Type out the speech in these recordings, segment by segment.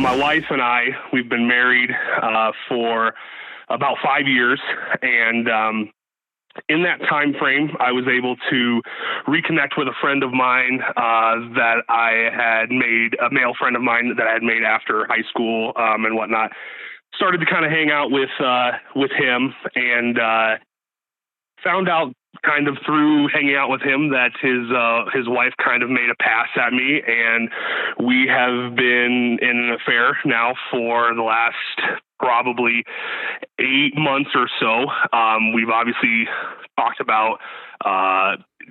my wife and I, we've been married for about 5 years, and in that time frame, I was able to reconnect with a friend of mine that I had made, a male friend of mine that I had made after high school and whatnot. Started to kind of hang out with him, and found out kind of through hanging out with him that his wife kind of made a pass at me, and we have been in an affair now for the last probably 8 months or so. We've obviously talked about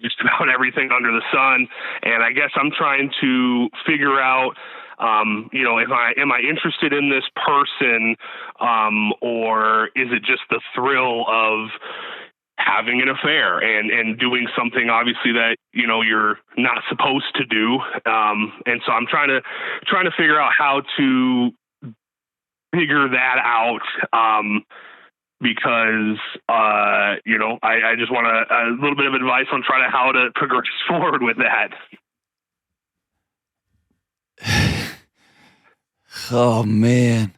just about everything under the sun, and I guess I'm trying to figure out, am I interested in this person, or is it just the thrill of having an affair and doing something obviously that, you're not supposed to do. And so I'm trying to figure out how to figure that out. Because, I just want a little bit of advice on how to progress forward with that. Oh man.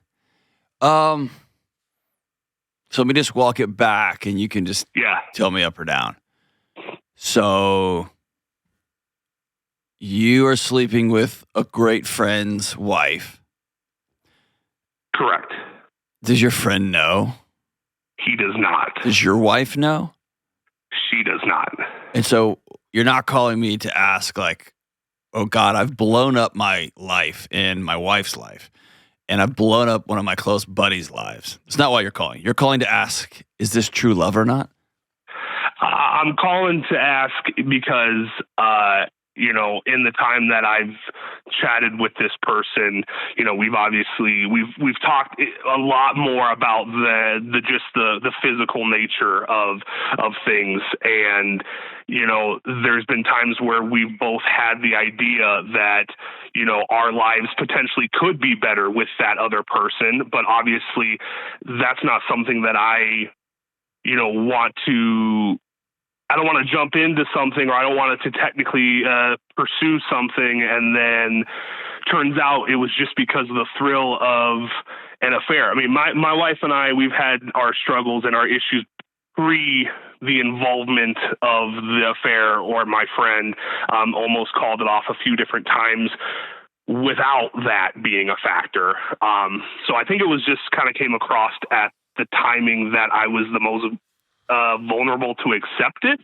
So let me just walk it back and you can just tell me up or down. So you are sleeping with a great friend's wife. Correct. Does your friend know? He does not. Does your wife know? She does not. And so you're not calling me to ask like, oh God, I've blown up my life and my wife's life. And I've blown up one of my close buddies' lives. It's not why you're calling. You're calling to ask, is this true love or not? I'm calling to ask because, in the time that I've chatted with this person, we've talked a lot more about the physical nature of things. And, there's been times where we've both had the idea that, our lives potentially could be better with that other person. But obviously that's not something that I don't want to jump into something, or I don't want it to technically pursue something, and then turns out it was just because of the thrill of an affair. I mean, my wife and I, we've had our struggles and our issues pre the involvement of the affair, or my friend almost called it off a few different times without that being a factor. So I think it was just kind of came across at the timing that I was the most vulnerable to accept it.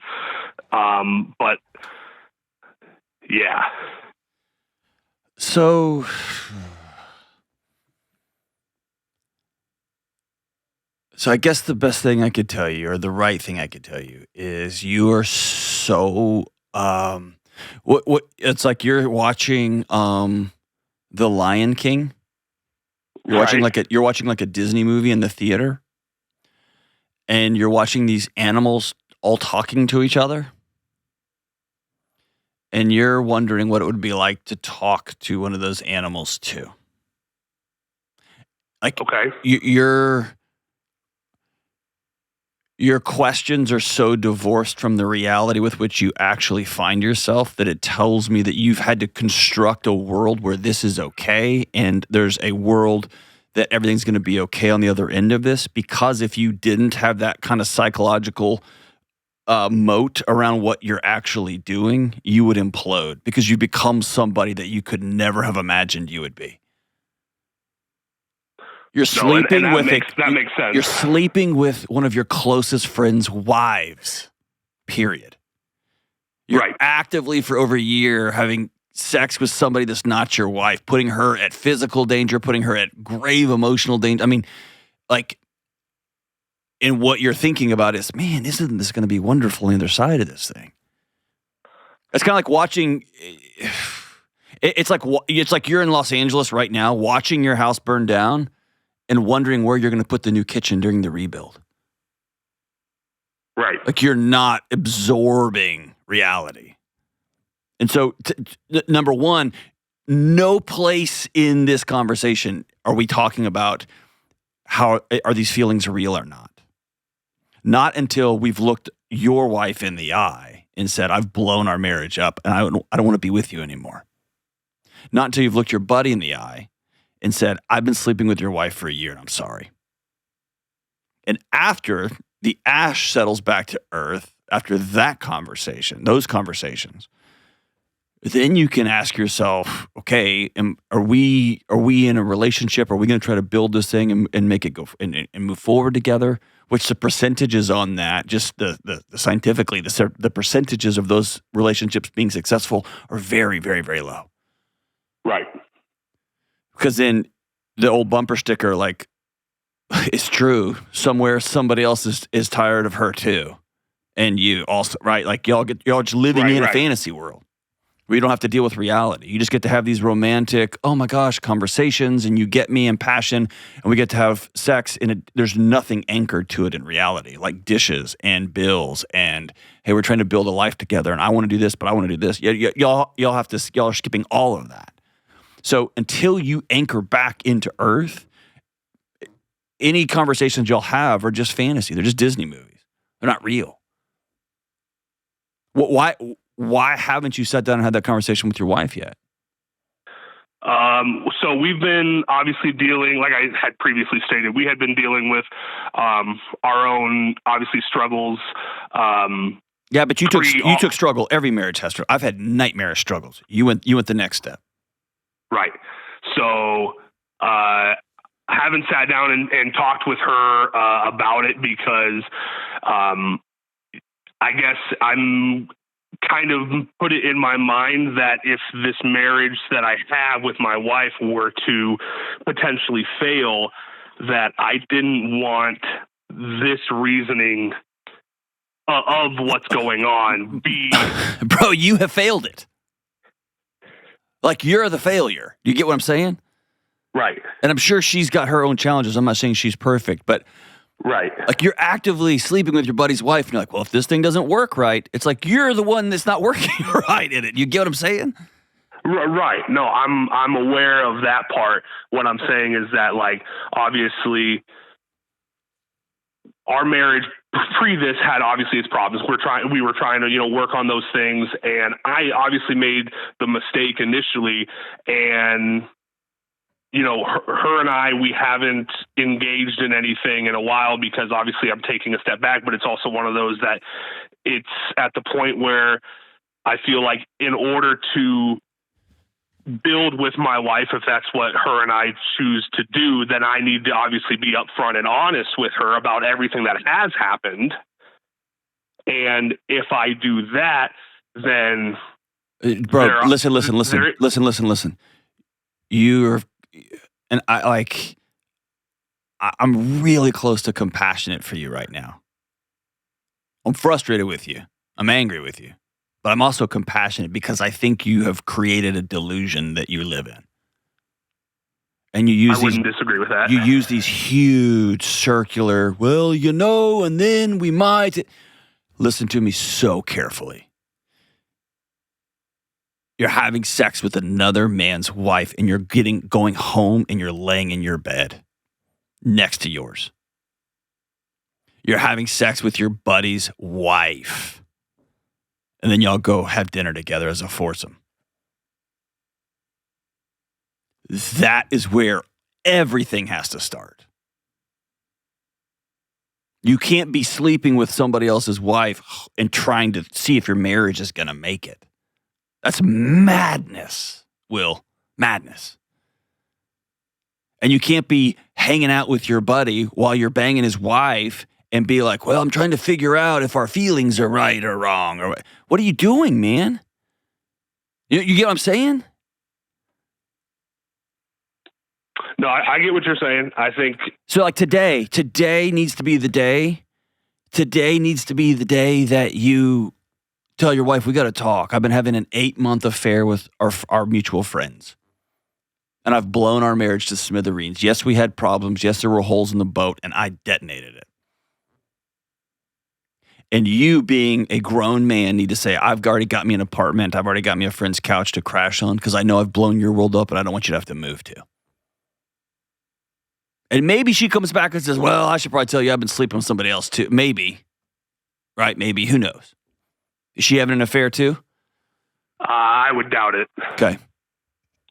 But yeah. So I guess the best thing I could tell you, or the right thing I could tell you, is you are so what it's like you're watching The Lion King. You're watching like a Disney movie in the theater. And you're watching these animals all talking to each other. And you're wondering what it would be like to talk to one of those animals too. Like, okay. Your questions are so divorced from the reality with which you actually find yourself that it tells me that you've had to construct a world where this is okay, and there's a world that everything's going to be okay on the other end of this, because if you didn't have that kind of psychological moat around what you're actually doing, you would implode because you become somebody that you could never have imagined you would be. You're sleeping that makes sense. You're sleeping with one of your closest friends' wives, period. You're actively for over a year having sex with somebody that's not your wife, putting her at physical danger, putting her at grave emotional danger. I mean, like, and what you're thinking about is, man, isn't this going to be wonderful on the other side of this thing? It's kind of like watching. It's like you're in Los Angeles right now, watching your house burn down, and wondering where you're going to put the new kitchen during the rebuild. Right. Like you're not absorbing reality. And so, number one, no place in this conversation are we talking about how are these feelings real or not. Not until we've looked your wife in the eye and said, I've blown our marriage up and I don't want to be with you anymore. Not until you've looked your buddy in the eye and said, I've been sleeping with your wife for a year and I'm sorry. And after the ash settles back to earth, after that conversation, those conversations, then you can ask yourself, okay, are we in a relationship? Are we going to try to build this thing and make it go and move forward together? Which the percentages on that, just the scientifically, the percentages of those relationships being successful are very, very, very low. Right. Because then the old bumper sticker, like, it's true. Somewhere somebody else is tired of her too, and you also, right? Like y'all just living in a fantasy world where you don't have to deal with reality. You just get to have these romantic, oh my gosh, conversations, and you get me in passion, and we get to have sex, and there's nothing anchored to it in reality, like dishes and bills, and hey, we're trying to build a life together, and I want to do this, but I want to do this. Y'all are skipping all of that. So until you anchor back into earth, any conversations y'all have are just fantasy. They're just Disney movies. They're not real. Why haven't you sat down and had that conversation with your wife yet? So we've been obviously dealing, like I had previously stated, we had been dealing with our own obviously struggles. Yeah, but you took struggle. Every marriage has struggle. I've had nightmare struggles. You went the next step. Right. So haven't sat down and talked with her about it because I guess I'm kind of put it in my mind that if this marriage that I have with my wife were to potentially fail, that I didn't want this reasoning of what's going on be... Bro, you have failed it. Like, you're the failure. You get what I'm saying? Right. And I'm sure she's got her own challenges. I'm not saying she's perfect, but right. Like, you're actively sleeping with your buddy's wife, and you're like, well, if this thing doesn't work right, it's like you're the one that's not working right in it. You get what I'm saying? Right. No, I'm aware of that part. What I'm saying is that, like, obviously our marriage pre this had obviously its problems. We were trying to, work on those things, and I obviously made the mistake initially, and her and I, we haven't engaged in anything in a while because obviously I'm taking a step back, but it's also one of those that it's at the point where I feel like in order to build with my wife, if that's what her and I choose to do, then I need to obviously be upfront and honest with her about everything that has happened. And if I do that, then bro, listen. I'm really close to compassionate for you right now. I'm frustrated with you. I'm angry with you. But I'm also compassionate because I think you have created a delusion that you live in. And I wouldn't disagree with that. You use these huge circular, and then we might. Listen to me so carefully. You're having sex with another man's wife, and you're going home and you're laying in your bed next to yours. You're having sex with your buddy's wife. And then y'all go have dinner together as a foursome. That is where everything has to start. You can't be sleeping with somebody else's wife and trying to see if your marriage is going to make it. That's madness, Will. Madness. And you can't be hanging out with your buddy while you're banging his wife and be like, well, I'm trying to figure out if our feelings are right or wrong. Or what are you doing, man? You get what I'm saying? No, I get what you're saying. I think... So, like, today needs to be the day. Today needs to be the day that you tell your wife, we got to talk. I've been having an 8-month affair with our mutual friends. And I've blown our marriage to smithereens. Yes, we had problems. Yes, there were holes in the boat, and I detonated it. And you, being a grown man, need to say, I've already got me an apartment. I've already got me a friend's couch to crash on because I know I've blown your world up and I don't want you to have to move to. And maybe she comes back and says, well, I should probably tell you I've been sleeping with somebody else too. Maybe. Right? Maybe. Who knows? Is she having an affair too? I would doubt it. Okay.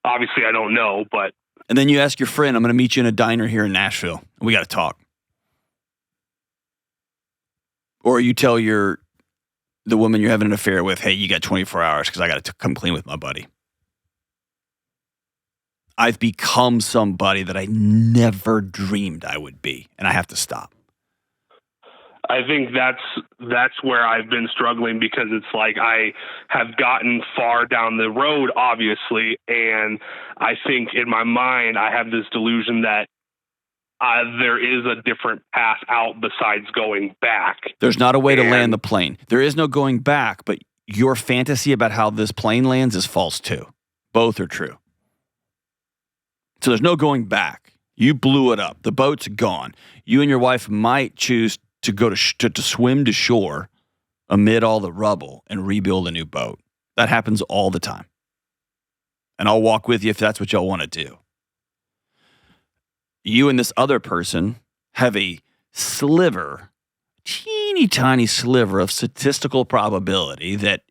Obviously, I don't know, but... And then you ask your friend, I'm going to meet you in a diner here in Nashville, and we got to talk. Or you tell the woman you're having an affair with, hey, you got 24 hours because I got to come clean with my buddy. I've become somebody that I never dreamed I would be, and I have to stop. I think that's where I've been struggling, because it's like I have gotten far down the road, obviously, and I think in my mind I have this delusion that there is a different path out besides going back. There's not a way to land the plane. There is no going back, but your fantasy about how this plane lands is false too. Both are true. So there's no going back. You blew it up. The boat's gone. You and your wife might choose to go to swim to shore amid all the rubble and rebuild a new boat. That happens all the time. And I'll walk with you if that's what y'all want to do. You and this other person have a teeny tiny sliver of statistical probability that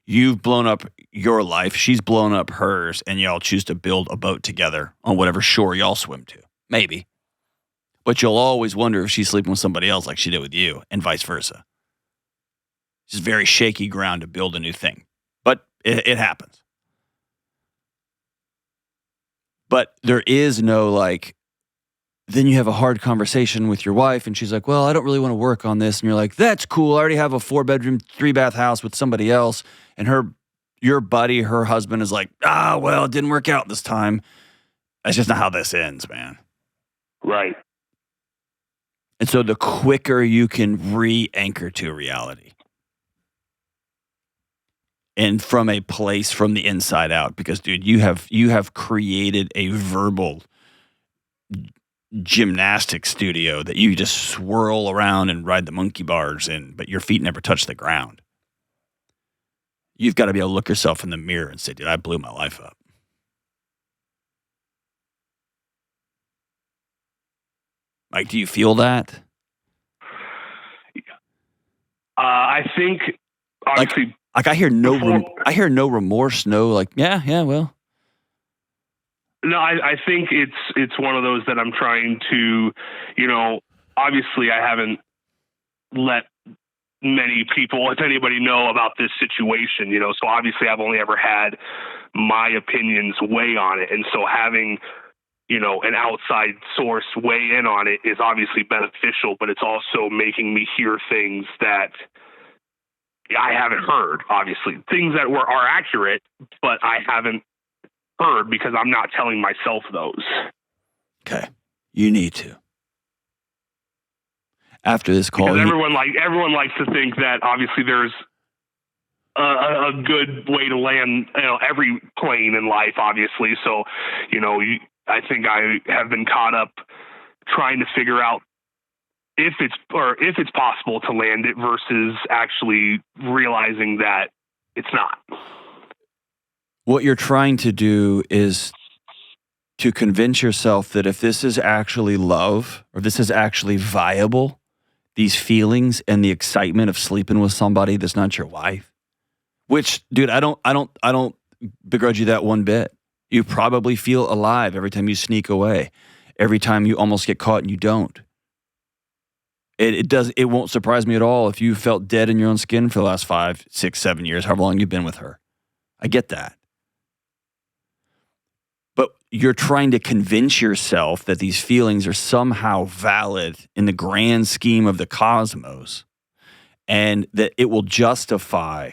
you've blown up your life, she's blown up hers, and y'all choose to build a boat together on whatever shore y'all swim to. Maybe. But you'll always wonder if she's sleeping with somebody else like she did with you, and vice versa. It's just very shaky ground to build a new thing. But it happens. But there is no then you have a hard conversation with your wife, and she's like, well, I don't really want to work on this. And you're like, that's cool. I already have a 4-bedroom, 3-bath house with somebody else. And your buddy, her husband is like, well, it didn't work out this time. That's just not how this ends, man. Right. And so the quicker you can re-anchor to reality, and from a place from the inside out, because, dude, you have created a verbal gymnastics studio that you just swirl around and ride the monkey bars in, but your feet never touch the ground. You've got to be able to look yourself in the mirror and say, dude, I blew my life up. Mike, do you feel that? I think, obviously, I hear no remorse, no yeah, well. No, I think it's one of those that I'm trying to, obviously I haven't let many people, if anybody, know about this situation, so obviously I've only ever had my opinions weigh on it. And so having, an outside source weigh in on it is obviously beneficial, but it's also making me hear things that I haven't heard, obviously. Things that are accurate, but I haven't heard because I'm not telling myself those. Okay. You need to. After this call, because everyone likes to think that obviously there's a good way to land, every plane in life, obviously. So, I think I have been caught up trying to figure out if it's possible to land it versus actually realizing that it's not. What you're trying to do is to convince yourself that if this is actually love, or this is actually viable, these feelings and the excitement of sleeping with somebody that's not your wife, which, dude, I don't begrudge you that one bit. You probably feel alive every time you sneak away, every time you almost get caught and you don't. It won't surprise me at all if you felt dead in your own skin for the last 5, 6, 7 years, however long you've been with her. I get that. But you're trying to convince yourself that these feelings are somehow valid in the grand scheme of the cosmos, and that it will justify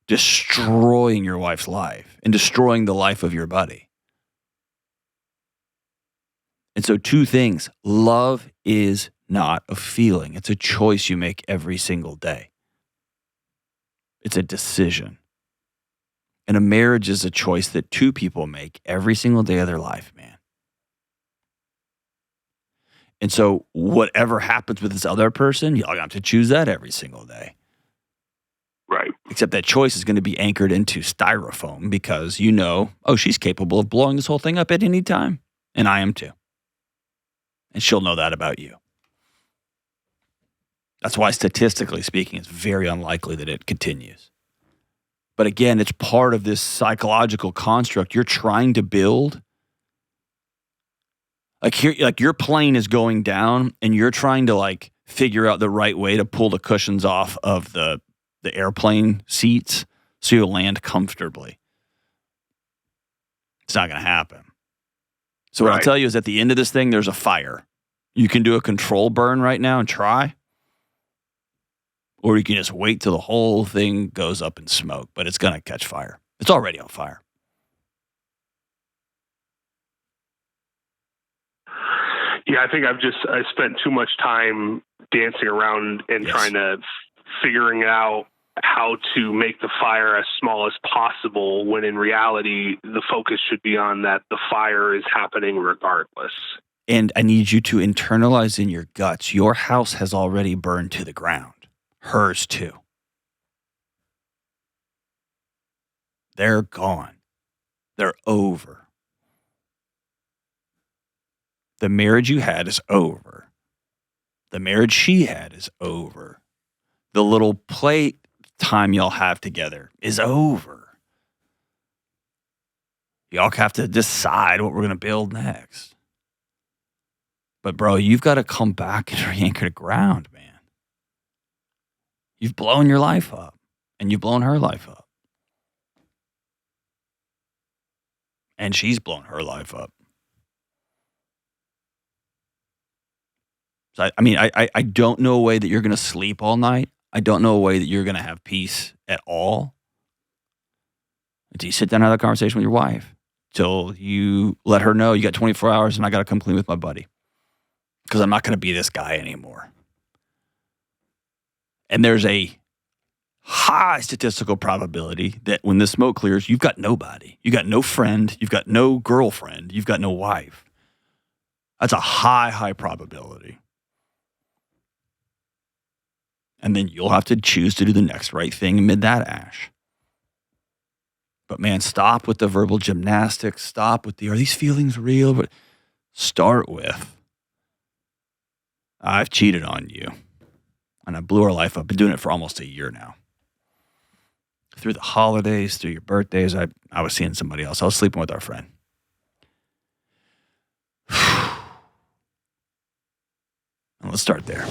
destroying your wife's life and destroying the life of your buddy. And so 2 things. Love is not a feeling. It's a choice you make every single day. It's a decision. And a marriage is a choice that 2 people make every single day of their life, man. And so whatever happens with this other person, you'll have to choose that every single day. Right. Except that choice is going to be anchored into styrofoam because she's capable of blowing this whole thing up at any time. And I am too. And she'll know that about you. That's why, statistically speaking, it's very unlikely that it continues. But again, it's part of this psychological construct you're trying to build Like here, like your plane is going down and you're trying to like figure out the right way to pull the cushions off of the airplane seats so you'll land comfortably. It's not going to happen. So what I'll tell you is at the end of this thing, there's a fire. You can do a control burn right now and try. Or you can just wait till the whole thing goes up in smoke, but it's going to catch fire. It's already on fire. Yeah, I think I spent too much time dancing around and trying to figuring out how to make the fire as small as possible, when in reality, the focus should be on that the fire is happening regardless. And I need you to internalize in your guts, your house has already burned to the ground. Hers too. They're gone. They're over. The marriage you had is over. The marriage she had is over. The little play time y'all have together is over. Y'all have to decide what we're going to build next. But bro, you've got to come back and re-anchor the ground, man. You've blown your life up, and you've blown her life up. And she's blown her life up. So I don't know a way that you're going to sleep all night. I don't know a way that you're going to have peace at all until you sit down and have that conversation with your wife. Till you let her know you got 24 hours and I got to come clean with my buddy. Because I'm not going to be this guy anymore. And there's a high statistical probability that when the smoke clears, you've got nobody. You've got no friend. You've got no girlfriend. You've got no wife. That's a high probability. And then you'll have to choose to do the next right thing amid that ash. But man, stop with the verbal gymnastics. Stop with are these feelings real? But start with, I've cheated on you. And I blew our life up. I've been doing it for almost a year now. Through the holidays, through your birthdays, I was seeing somebody else. I was sleeping with our friend. And let's start there.